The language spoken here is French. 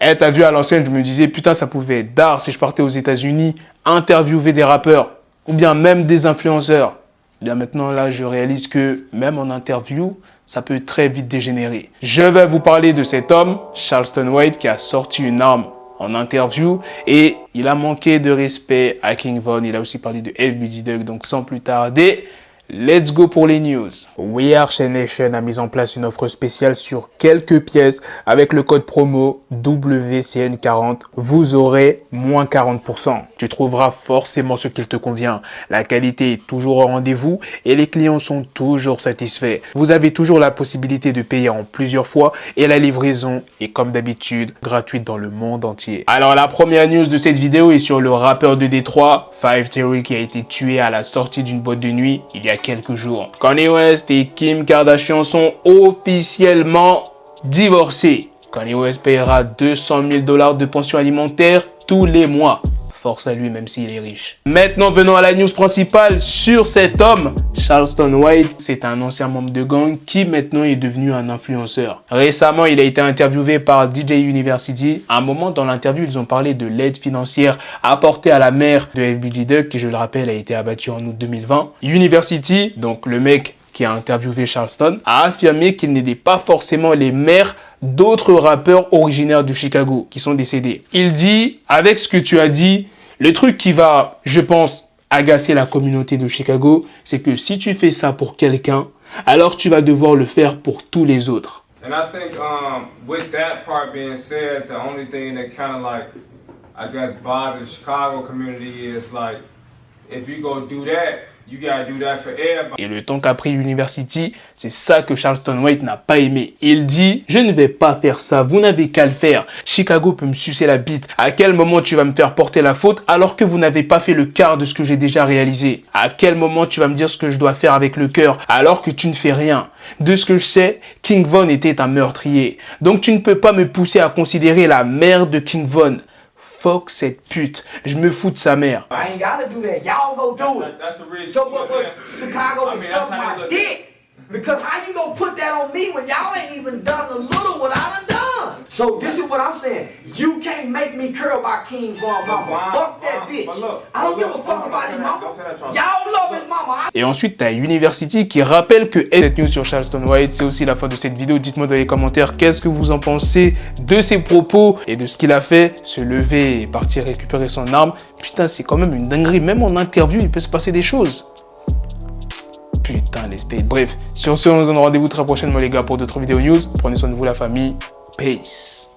Eh, t'as vu, à l'ancienne, je me disais, putain, ça pouvait être d'art si je partais aux États-Unis, interviewer des rappeurs, ou bien même des influenceurs. Bien maintenant, là, je réalise que même en interview, ça peut très vite dégénérer. Je vais vous parler de cet homme, Charleston White, qui a sorti une arme en interview et il a manqué de respect à King Von. Il a aussi parlé de FBG Duck. Donc sans plus tarder, let's go pour les news. We Are Chain Nation a mis en place une offre spéciale sur quelques pièces avec le code promo WCN40. Vous aurez moins 40%. Tu trouveras forcément ce qu'il te convient. La qualité est toujours au rendez-vous et les clients sont toujours satisfaits. Vous avez toujours la possibilité de payer en plusieurs fois et la livraison est comme d'habitude gratuite dans le monde entier. Alors la première news de cette vidéo est sur le rappeur de Détroit, Five Theory, qui a été tué à la sortie d'une boîte de nuit il y a quelques jours. Kanye West et Kim Kardashian sont officiellement divorcés. Kanye West paiera $200 000 de pension alimentaire tous les mois. Force à lui, même s'il est riche. Maintenant, venons à la news principale sur cet homme. Charleston White, c'est un ancien membre de gang qui maintenant est devenu un influenceur. Récemment, il a été interviewé par DJ University. À un moment dans l'interview, ils ont parlé de l'aide financière apportée à la mère de FBG Duck, qui, je le rappelle, a été abattue en août 2020. University, donc le mec qui a interviewé Charleston, a affirmé qu'il n'aidait pas forcément les mères d'autres rappeurs originaires de Chicago qui sont décédés. Il dit, avec ce que tu as dit, le truc qui va, je pense, agacer la communauté de Chicago, c'est que si tu fais ça pour quelqu'un, alors tu vas devoir le faire pour tous les autres. And I think with that part being said, the only thing that kind of like, I guess, bothers the Chicago community is like, if you go do that, you gotta do that for everybody. Et le temps qu'a pris University, c'est ça que Charleston White n'a pas aimé. Il dit, je ne vais pas faire ça, vous n'avez qu'à le faire. Chicago peut me sucer la bite. À quel moment tu vas me faire porter la faute alors que vous n'avez pas fait le quart de ce que j'ai déjà réalisé? À quel moment tu vas me dire ce que je dois faire avec le cœur alors que tu ne fais rien? De ce que je sais, King Von était un meurtrier. Donc tu ne peux pas me pousser à considérer la mère de King Von. Fuck cette pute. Je me fous de sa mère. I ain't gotta do that. Y'all go do it. That's the reason. So what was Chicago was that's suck how they my look. dick? Because how you gonna put that on me when y'all ain't even done a little what I done done? So this is what I'm saying. You can't make me curl by King Von mama. Fuck that bitch. I don't give a fuck about his mama. Y'all love his mama. Et ensuite, t'as University qui rappelle que cette news sur Charleston White, c'est aussi la fin de cette vidéo. Dites-moi dans les commentaires qu'est-ce que vous en pensez de ses propos et de ce qu'il a fait. Se lever et partir récupérer son arme. Putain, c'est quand même une dinguerie. Même en interview, il peut se passer des choses. Putain, les States. Bref, sur ce, on se donne rendez-vous très prochainement, les gars, pour d'autres vidéos news. Prenez soin de vous, la famille. Peace.